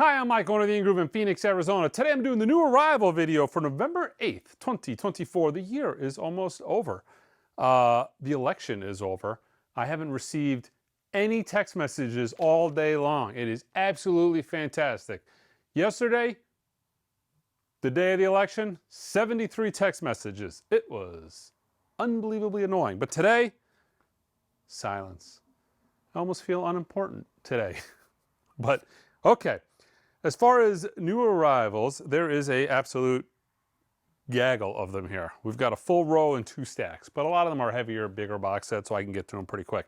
Hi, I'm Mike, owner of the In Groove in Phoenix, Arizona. Today I'm doing the new arrival video for November 8th, 2024. The year is almost over. The election is over. I haven't received any text messages all day long. It is absolutely fantastic. Yesterday, the day of the election, 73 text messages. It was unbelievably annoying. But today, silence. I almost feel unimportant today. But okay. As far as new arrivals, there is an absolute gaggle of them here. We've got a full row and 2 stacks, but a lot of them are heavier, bigger box sets, so I can get to them pretty quick.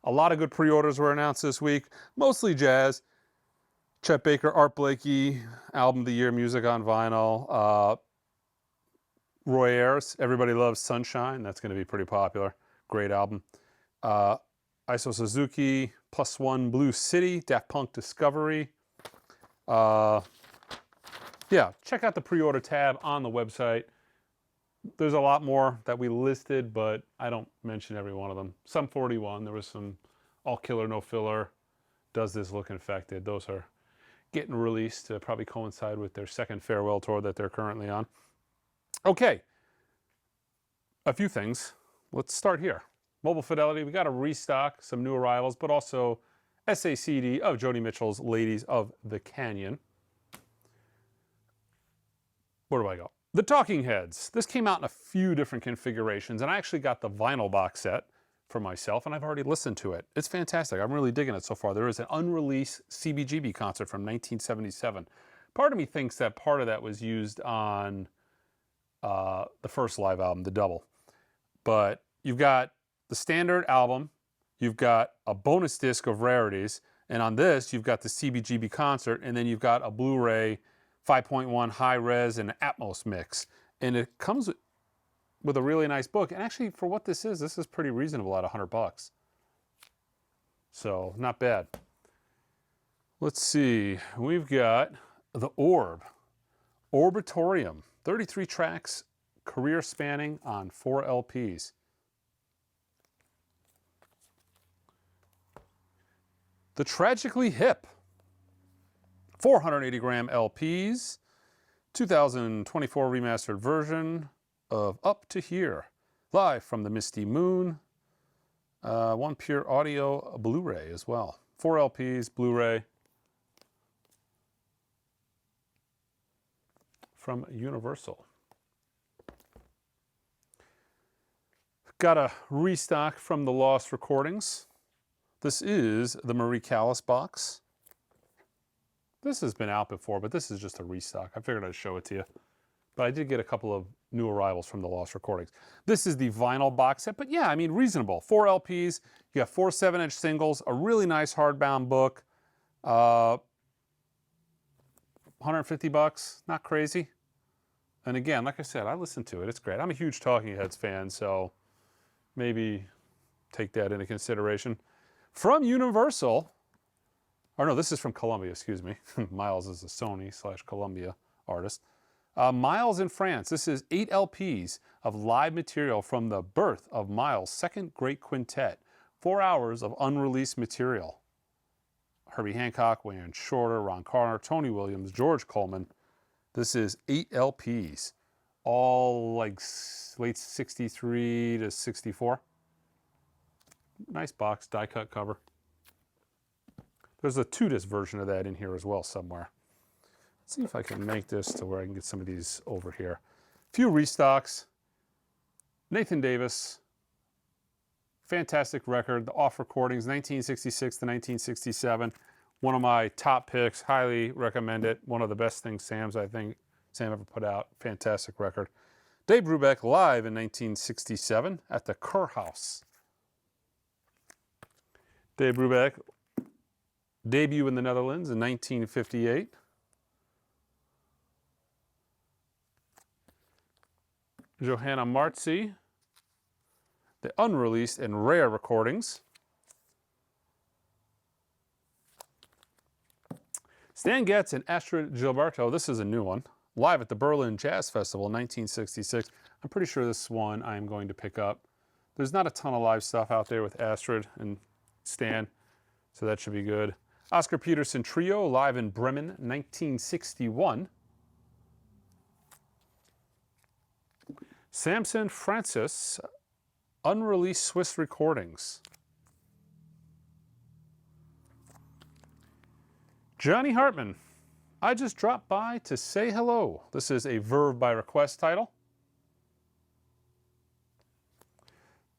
A lot of good pre-orders were announced this week, mostly jazz. Chet Baker, Art Blakey, Album of the Year, music on vinyl. Roy Ayers, Everybody Loves Sunshine. That's going to be pretty popular. Great album. Iso Suzuki, Plus One, Blue City, Daft Punk Discovery. Yeah, check out the pre-order tab on the website. There's a lot more that we listed, but I don't mention every one of them. Sum 41, there was some All Killer No Filler, Does This Look Infected. Those are getting released to probably coincide with their second farewell tour that they're currently on. Okay, a few things. Let's start here. Mobile Fidelity, we got a restock, some new arrivals, but also SACD of Joni Mitchell's Ladies of the Canyon. Where do I go? The Talking Heads. This came out in a few different configurations, and I actually got the vinyl box set for myself, and I've already listened to it. It's fantastic. I'm really digging it so far. There is an unreleased CBGB concert from 1977. Part of me thinks that part of that was used on the first live album, The Double. But you've got the standard album, you've got a bonus disc of rarities, and on this you've got the CBGB concert, and then you've got a Blu-ray 5.1 high-res and Atmos mix. And it comes with a really nice book. And actually, for what this is pretty reasonable at $100. So, not bad. Let's see. We've got The Orb. Orbitorium. 33 tracks, career spanning on 4 LPs. The Tragically Hip. 480 gram LPs, 2024 remastered version of Up to Here, live from the Misty Moon, 1 pure audio Blu-ray as well. 4 LPs, Blu-ray from Universal. Got a restock from the Lost Recordings. This is the Marie Callas box. This has been out before, but this is just a restock. I figured I'd show it to you. But I did get a couple of new arrivals from the Lost Recordings. This is the vinyl box set, but yeah, I mean, reasonable. 4 LPs, you got 4 7-inch singles, a really nice hardbound book. $150, not crazy. And again, like I said, I listened to it. It's great. I'm a huge Talking Heads fan, so maybe take that into consideration. From Universal, or no, this is from Columbia, excuse me. Miles is a Sony/Columbia artist. Miles in France. This is 8 LPs of live material from the birth of Miles' second great quintet. 4 hours of unreleased material. Herbie Hancock, Wayne Shorter, Ron Carter, Tony Williams, George Coleman. This is 8 LPs, all like late 63 to 64. Nice box, die cut cover. There's a 2-disc version of that in here as well somewhere. Let's see if I can make this to where I can get some of these over here. A few restocks. Nathan Davis. Fantastic record. The Off Recordings, 1966 to 1967. One of my top picks. Highly recommend it. One of the best things Sam ever put out. Fantastic record. Dave Brubeck live in 1967 at the Kurhaus. Dave Brubeck. Debut in the Netherlands in 1958. Johanna Marzi, the unreleased and rare recordings. Stan Getz and Astrid Gilberto, this is a new one, live at the Berlin Jazz Festival in 1966. I'm pretty sure this one I am going to pick up. There's not a ton of live stuff out there with Astrid and Stan, so that should be good. Oscar Peterson Trio, live in Bremen, 1961. Samson Francis, unreleased Swiss recordings. Johnny Hartman, I just dropped by to say hello. This is a Verve by Request title.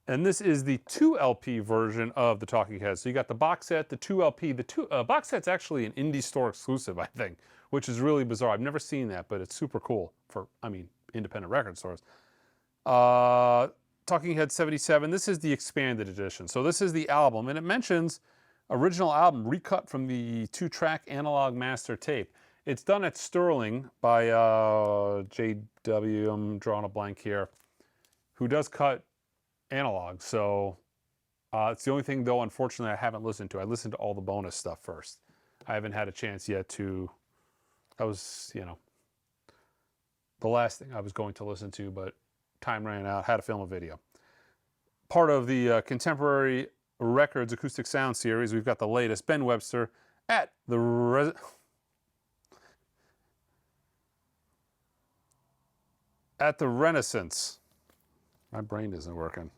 And this is the 2LP version of the Talking Heads. So you got the box set, the 2LP. The box set's actually an indie store exclusive, I think, which is really bizarre. I've never seen that, but it's super cool for, I mean, independent record stores. Talking Heads 77, this is the expanded edition. So this is the album, and it mentions original album recut from the 2-track analog master tape. It's done at Sterling by JW, I'm drawing a blank here, who does cut analog. So it's the only thing, though, unfortunately, I haven't listened to. I listened to all the bonus stuff first. I haven't had a chance yet to, that was, you know, the last thing I was going to listen to, but time ran out, had to film a video. Part of the Contemporary Records Acoustic Sound Series, we've got the latest, Ben Webster at the Renaissance. My brain isn't working.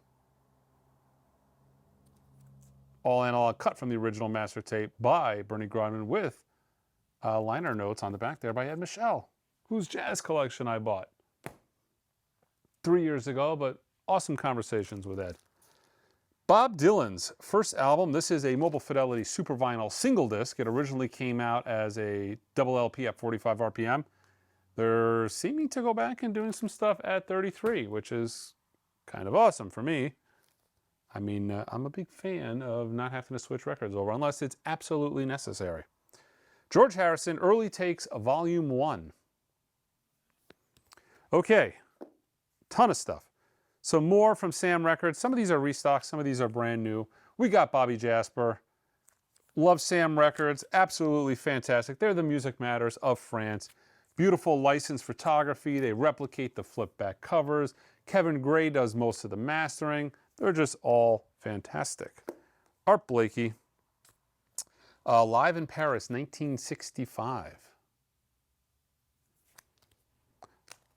All analog, cut from the original master tape by Bernie Grodman with liner notes on the back there by Ed Michel, whose jazz collection I bought 3 years ago, but awesome conversations with Ed. Bob Dylan's first album. This is a Mobile Fidelity Super Vinyl single disc. It originally came out as a double LP at 45 RPM. They're seeming to go back and doing some stuff at 33, which is kind of awesome for me. I mean, I'm a big fan of not having to switch records over unless it's absolutely necessary. George Harrison, Early Takes, Volume 1. Okay, ton of stuff. So more from Sam Records. Some of these are restocks, some of these are brand new. We got Bobby Jasper. Love Sam Records, absolutely fantastic. They're the Music Matters of France. Beautiful licensed photography. They replicate the flip back covers. Kevin Gray does most of the mastering. They're just all fantastic. Art Blakey, live in Paris, 1965.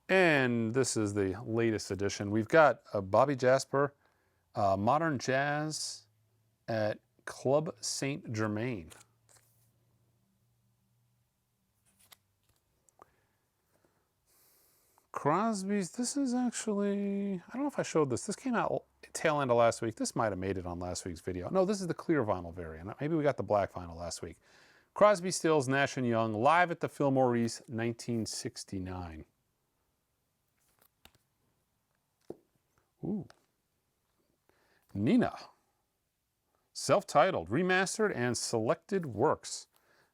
And this is the latest edition. We've got Bobby Jasper, Modern Jazz at Club Saint Germain. Crosby's, this is actually, I don't know if I showed this. This came out tail end of last week. This might have made it on last week's video. No, this is the clear vinyl variant. Maybe we got the black vinyl last week. Crosby, Stills, Nash & Young, live at the Fillmore East, 1969. Ooh. Nena. Self-titled, remastered, and selected works.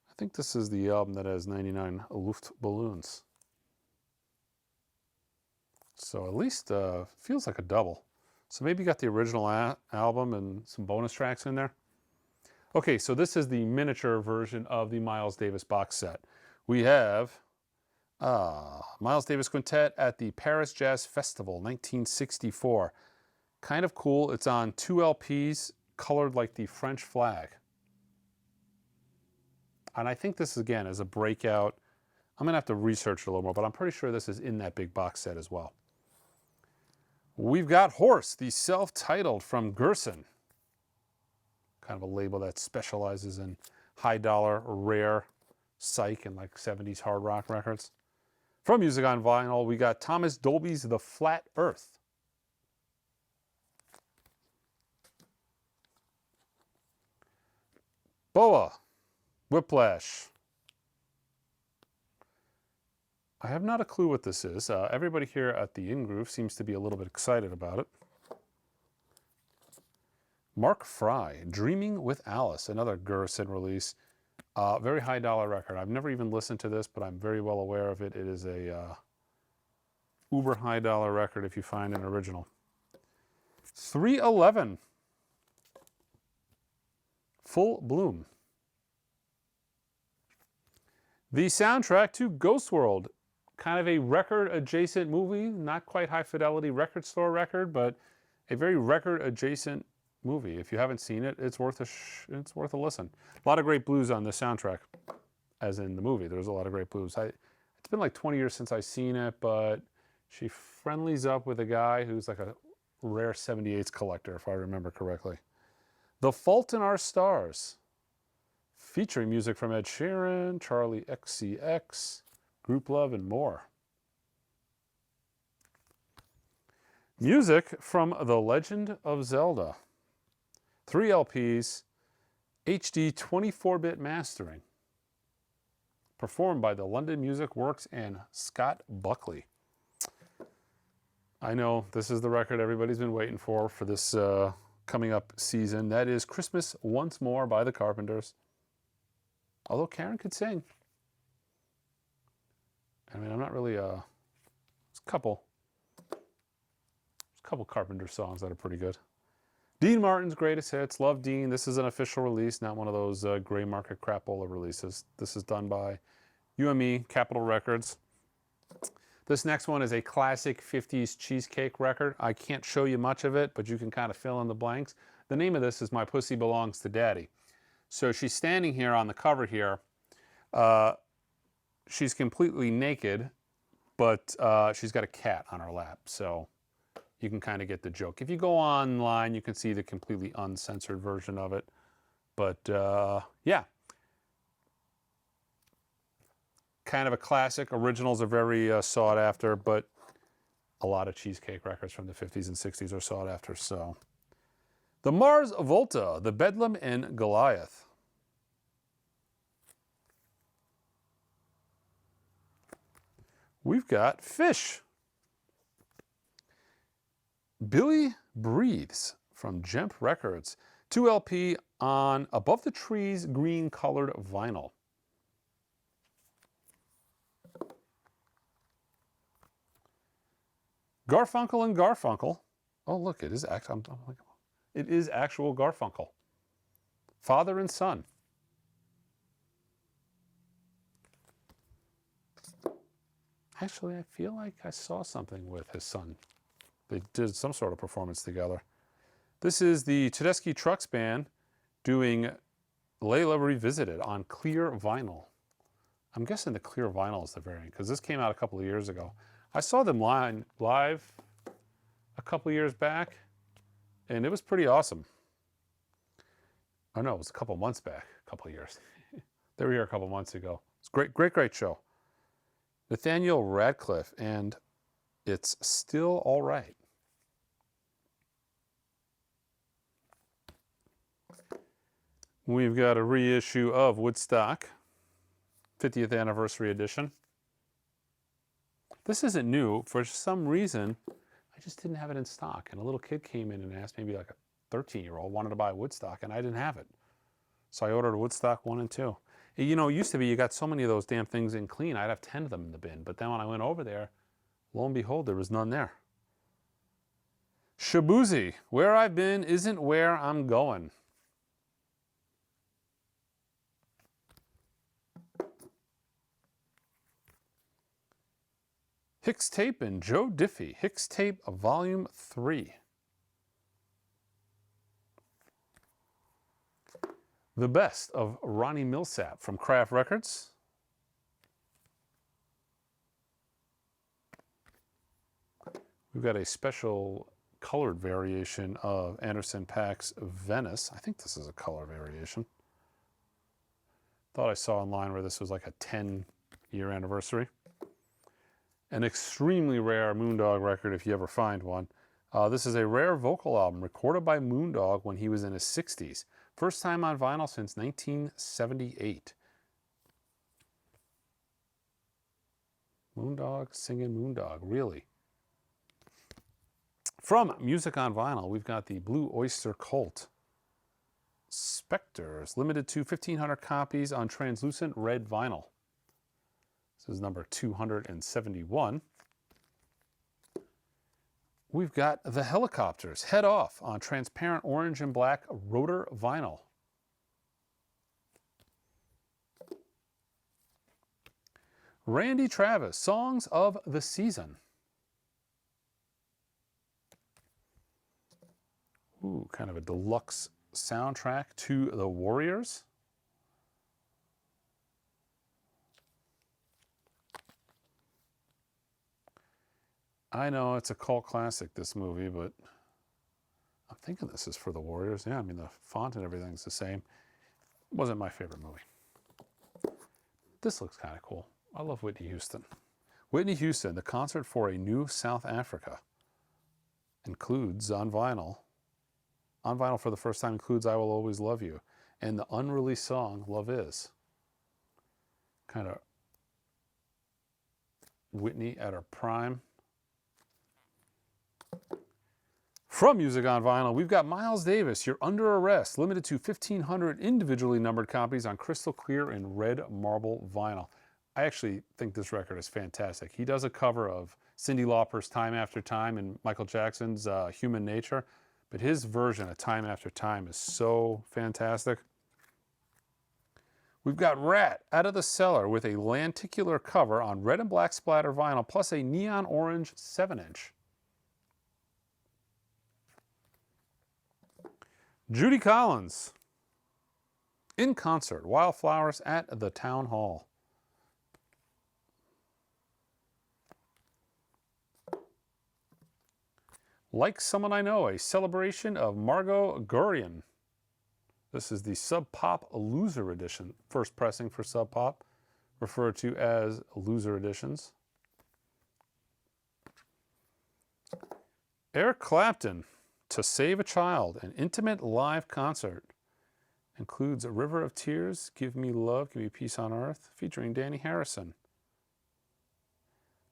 I think this is the album that has 99 Luftballons. So at least feels like a double. So maybe you got the original album and some bonus tracks in there. Okay, so this is the miniature version of the Miles Davis box set. We have Miles Davis Quintet at the Paris Jazz Festival, 1964. Kind of cool. It's on 2 LPs, colored like the French flag. And I think this, again, is a breakout. I'm going to have to research it a little more, but I'm pretty sure this is in that big box set as well. We've got Horse, the self-titled from Gerson. Kind of a label that specializes in high-dollar, rare psych and like 70s hard rock records. From Music on Vinyl, we got Thomas Dolby's The Flat Earth. Boa, Whiplash. I have not a clue what this is. Everybody here at the In-Groove seems to be a little bit excited about it. Mark Fry, Dreaming with Alice, another Gerson release. Very high dollar record. I've never even listened to this, but I'm very well aware of it. It is a uber high dollar record if you find an original. 311, Full Bloom. The soundtrack to Ghost World, kind of a record adjacent movie, not quite high fidelity record store record, but a very record adjacent movie. If you haven't seen it, it's worth a listen. A lot of great blues on the soundtrack, as in the movie. There's a lot of great blues. It's been like 20 years since I've seen it, but she friendlies up with a guy who's like a rare 78s collector, if I remember correctly. The Fault in Our Stars, featuring music from Ed Sheeran, Charlie XCX, Group Love, and more. Music from The Legend of Zelda. 3 LPs, HD 24-bit mastering. Performed by the London Music Works and Scott Buckley. I know this is the record everybody's been waiting for this coming up season. That is Christmas Once More by the Carpenters. Although Karen could sing. I mean, I'm not really there's a couple Carpenter songs that are pretty good. Dean Martin's Greatest Hits. Love Dean. This is an official release, not one of those gray market crapola releases. This is done by UME, Capitol Records. This next one is a classic 50s cheesecake record. I can't show you much of it, but you can kind of fill in the blanks. The name of this is My Pussy Belongs to Daddy. So she's standing here on the cover here. She's completely naked, but she's got a cat on her lap. So you can kind of get the joke. If you go online, you can see the completely uncensored version of it. But yeah. Kind of a classic. Originals are very sought after, but a lot of cheesecake records from the 50s and 60s are sought after. So, the Mars Volta, the Bedlam and Goliath. We've got Phish. Billy Breathes from Jemp Records. 2 LP on Above the Trees green colored vinyl. Garfunkel and Garfunkel. Oh, look, it is actual. It is actual Garfunkel. Father and son. Actually, I feel like I saw something with his son. They did some sort of performance together. This is the Tedeschi Trucks Band doing Layla Revisited on clear vinyl. I'm guessing the clear vinyl is the variant because this came out a couple of years ago. I saw them live a couple of years back, and it was pretty awesome. Oh no, it was a couple months back, a couple of years. They were here a couple months ago. It's great show. Nathaniel Radcliffe, and It's Still All Right. We've got a reissue of Woodstock, 50th anniversary edition. This isn't new. For some reason, I just didn't have it in stock. And a little kid came in and asked, maybe like a 13-year-old, wanted to buy Woodstock, and I didn't have it. So I ordered Woodstock 1 and 2. You know, it used to be you got so many of those damn things in clean, I'd have 10 of them in the bin. But then when I went over there, lo and behold, there was none there. Shabuzi, Where I've Been Isn't Where I'm Going. Hicks Tape and Joe Diffie, Hicks Tape Volume 3. The Best of Ronnie Millsap from Kraft Records. We've got a special colored variation of Anderson .Paak's Venice. I think this is a color variation. Thought I saw online where this was like a 10-year anniversary. An extremely rare Moondog record if you ever find one. This is a rare vocal album recorded by Moondog when he was in his 60s. First time on vinyl since 1978. Moondog singing Moondog, really. From Music on Vinyl, we've got the Blue Oyster Cult. Spectres, limited to 1,500 copies on translucent red vinyl. This is number 271. We've got The Helicopters, Head Off on transparent orange and black rotor vinyl. Randy Travis, Songs of the Season. Ooh. kind of a deluxe soundtrack to the Warriors. I know it's a cult classic, this movie, but I'm thinking this is for the Warriors. Yeah, I mean, the font and everything's the same. Wasn't my favorite movie. This looks kind of cool. I love Whitney Houston. Whitney Houston, the concert for a new South Africa, includes on vinyl for the first time, includes I Will Always Love You, and the unreleased song, Love Is. Kind of Whitney at her prime. From Music on Vinyl, we've got Miles Davis, You're Under Arrest, limited to 1,500 individually numbered copies on crystal clear and red marble vinyl. I actually think this record is fantastic. He does a cover of Cyndi Lauper's Time After Time and Michael Jackson's Human Nature, but his version of Time After Time is so fantastic. We've got Rat Out of the Cellar with a lenticular cover on red and black splatter vinyl, plus a neon orange 7-inch. Judy Collins, in concert, Wildflowers at the Town Hall. Like Someone I Know, a celebration of Margot Guryan. This is the Sub Pop Loser Edition, first pressing for Sub Pop, referred to as Loser Editions. Eric Clapton, To Save a Child, an intimate live concert. Includes A River of Tears, Give Me Love, Give Me Peace on Earth, featuring Danny Harrison.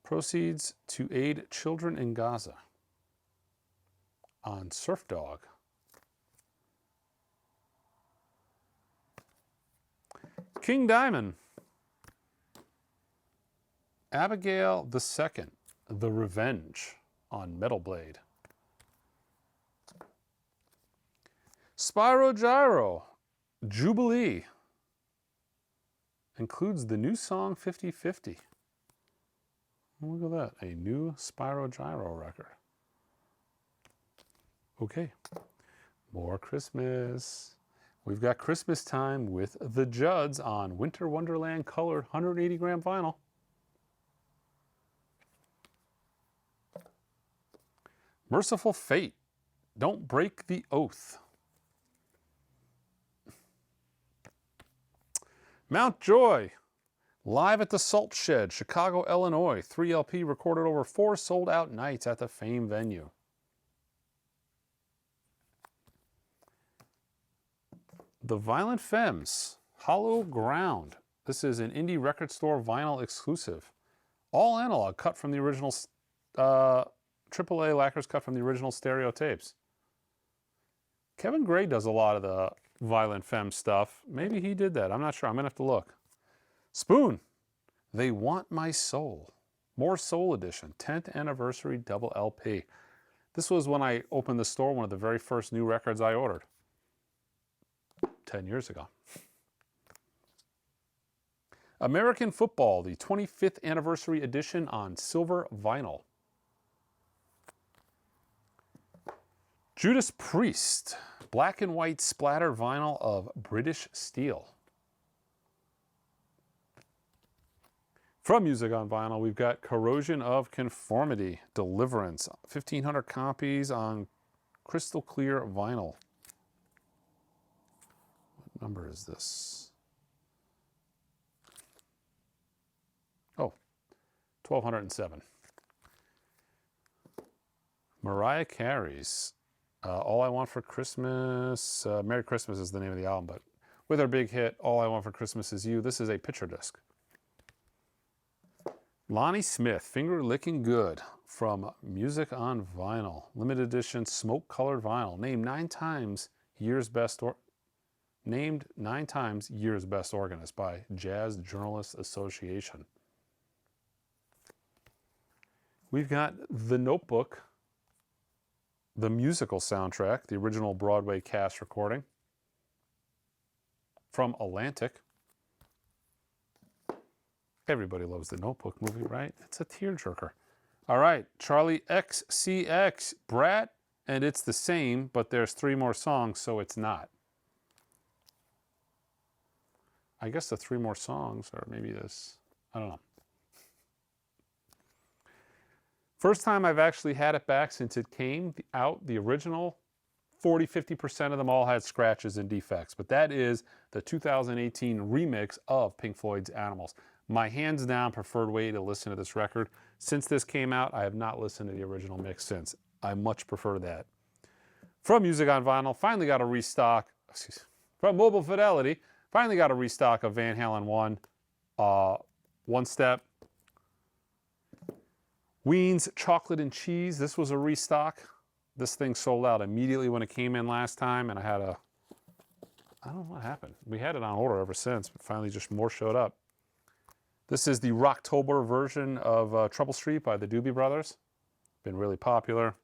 Proceeds to aid children in Gaza. On Surf Dog. King Diamond. Abigail II, The Revenge, on Metal Blade. Spyro Gyro, Jubilee. Includes the new song 50/50. Look at that, a new Spyro Gyro record. Okay, more Christmas. We've got Christmas Time with the Judds on Winter Wonderland colored 180 gram vinyl. Merciful Fate, Don't Break the Oath. Mount Joy, Live at the Salt Shed, Chicago, Illinois. 3 LP recorded over 4 sold-out nights at the Fame venue. The Violent Femmes, Hollow Ground. This is an indie record store vinyl exclusive. All analog, cut from the original, AAA lacquers cut from the original stereo tapes. Kevin Gray does a lot of the Violent Femmes stuff. Maybe he did that. I'm not sure. I'm going to have to look. Spoon, They Want My Soul. More Soul Edition, 10th anniversary double LP. This was when I opened the store, one of the very first new records I ordered. 10 years ago. American Football, the 25th anniversary edition on silver vinyl. Judas Priest, black and white splatter vinyl of British steel. From Music on Vinyl, we've got Corrosion of Conformity, Deliverance, 1,500 copies on crystal clear vinyl. What number is this? Oh, 1,207. Mariah Carey's All I Want for Christmas, Merry Christmas is the name of the album, but with her big hit, All I Want for Christmas Is You, this is a picture disc. Lonnie Smith, Finger Licking Good, from Music on Vinyl. Limited edition smoke colored vinyl. Named 9 times year's best organist by Jazz Journalists Association. We've got The Notebook, the musical soundtrack, the original Broadway cast recording from Atlantic. Everybody loves the Notebook movie, right? It's a tearjerker. All right, Charlie XCX, Brat and it's the same, but there's 3 more songs, so it's not. I guess the 3 more songs, or maybe this, I don't know. First time I've actually had it back since it came out, the original, 40–50% of them all had scratches and defects, but that is the 2018 remix of Pink Floyd's Animals. My hands down preferred way to listen to this record. Since this came out, I have not listened to the original mix since. I much prefer that. From Music on Vinyl, finally got a restock, from Mobile Fidelity, finally got a restock of Van Halen 1, One Step. Ween's Chocolate and Cheese, this was a restock. This thing sold out immediately when it came in last time, and I don't know what happened. We had it on order ever since, but finally just more showed up. This is the Rocktober version of Trouble Street by the Doobie Brothers. Been really popular.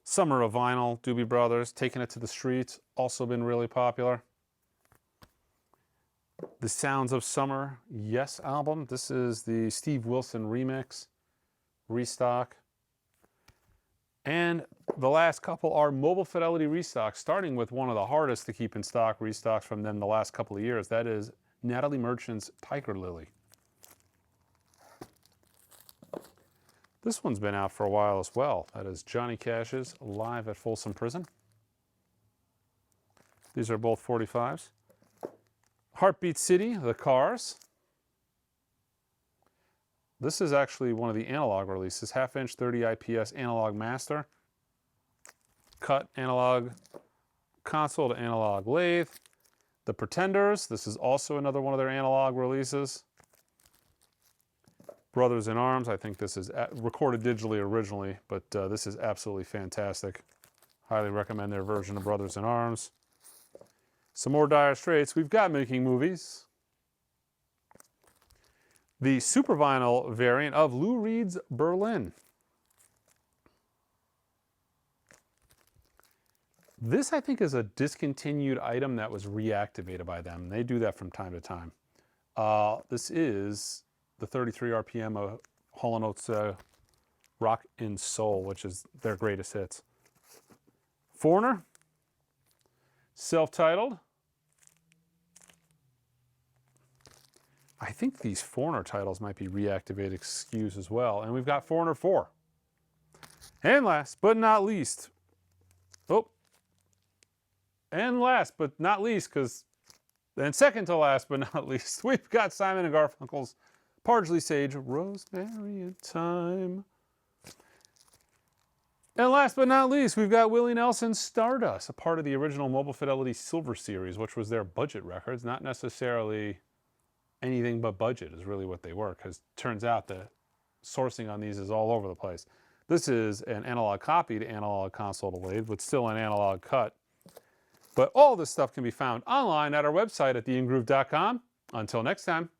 Summer of Vinyl, Doobie Brothers, Taking It to the Streets, also been really popular. The Sounds of Summer, Yes album. This is the Steve Wilson remix, restock. And the last couple are Mobile Fidelity restocks, starting with one of the hardest to keep in stock restocks from them the last couple of years. That is Natalie Merchant's Tiger Lily. This one's been out for a while as well. That is Johnny Cash's Live at Folsom Prison. These are both 45s. Heartbeat City, The Cars. This is actually one of the analog releases, half-inch 30 IPS analog master. Cut analog console to analog lathe. The Pretenders, this is also another one of their analog releases. Brothers in Arms, I think this is recorded digitally originally, but this is absolutely fantastic. Highly recommend their version of Brothers in Arms. Some more Dire Straits. We've got Making Movies. The Super Vinyl variant of Lou Reed's Berlin. This, I think, is a discontinued item that was reactivated by them. They do that from time to time. This is the 33 RPM of Hall & Oates Rock in Soul, which is their greatest hits. Foreigner, self-titled. I think these Foreigner titles might be reactivated SKUs as well. And we've got Foreigner 4. And last but not least, and second to last but not least, we've got Simon & Garfunkel's Parsley, Sage, Rosemary and Thyme. And last but not least, we've got Willie Nelson's Stardust, a part of the original Mobile Fidelity Silver Series, which was their budget records, not necessarily anything but budget is really what they were, because it turns out the sourcing on these is all over the place. This is an analog copy to analog console to lathe, but still an analog cut. But all this stuff can be found online at our website at theingroove.com. Until next time.